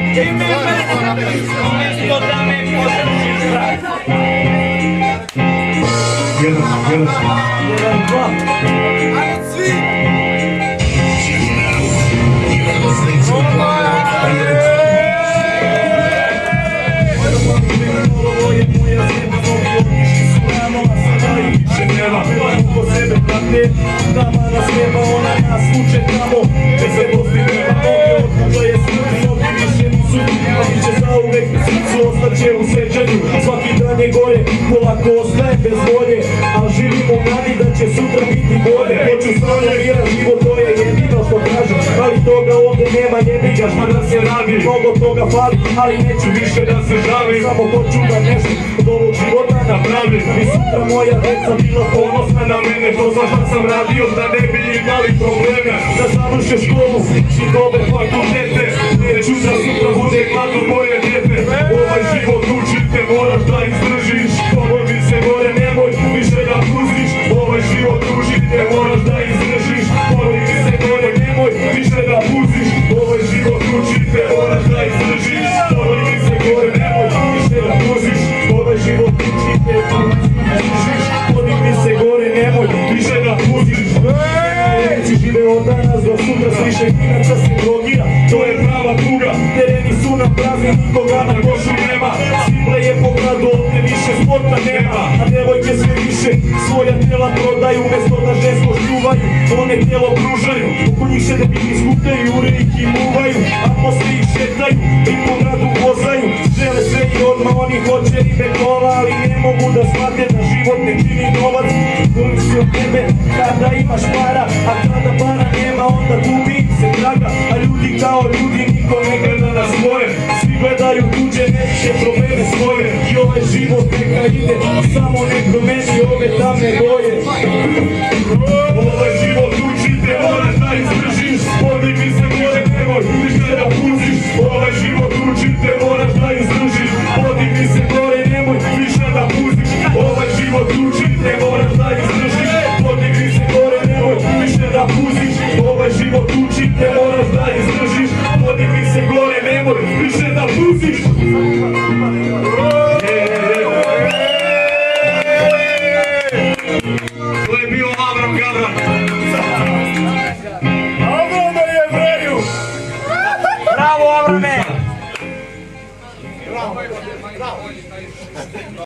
I mi umjesto da me podržiš, brat. Jedan, dva. Ajde svi! Ovo je moja zemlja, mnogi otišli su rano, a sada i više nema. Ko sebe prate, dama nas nema, ona nas vuče tamo. Te se postigne na noge, odkuda je smrt, mnogi više nisu. A mi će zauvek srcu ostaće u sećanju. Svaki dan je gore, polako ostaje bez volje. A živimo mladi da će sutra biti bolje. Hoću stvarno miran život, to je jedino što tražim. Ali toga ovde nema, jebiga šta da se radi. Mnogo toga fali, ali neću više da se žalim. Samo hoću da nešto od ovog života napravim. I sutra moja deca bila ponosna na mene. To za šta sam radio, da ne bi imali probleme. Da završe školu i dobe fakultete. Neću da sutra bude gladno moje djete. Ovaj život učite, moraš da izdržiš. Ovo mi se gore, nemoj više da pustiš. Ovaj život učite, moraš da izdržiš. Ovo mi se gore, nemoj više da pustiš. Ovaj život učite, moraš da izdržiš. Ovo mi se gore, nemoj više da pustiš. Ovaj život učite, moraš da izdržiš. Ovo mi se gore, nemoj više da pustiš. Neći žive od danas do sutra, sliše inača se drogira. To je prava tuga, tereni su nam prazni, nikoga na košu nema. Sviple je po gradu, ovdje više sporta nema. A devojke sve više svoja tijela prodaju, umesto da žensko čuvaju, one tijelo pružaju. Oko njih se debili skupljaju, urejki muvaju, a posle ih šetaju i po gradu vozaju. Žele sve i odmah, oni hoće ribe kola, ali ne mogu da shvate da život ne čini novac. Zavisi od tebe kada imaš para, a kada para nema onda gubi se draga. A ljudi kao ljudi, niko ne gleda na svoje, svi gledaju tuđe, neće probleme svoje. I ovaj život neka ide, samo ne promeni ove tamne boje. Ovaj život učite, moraš da izdržiš. Podigni se gore, nemoj više da pustiš. Ovaj život učite, moraš da izdržiš. Podigni se gore, nemoj više da pustiš. Ovaj život učite, moraš da izdržiš. Podigni se gore, nemoj više da pustiš. Ovaj život učite, moraš da izdržiš. Podigni se gore, nemoj više da pustiš.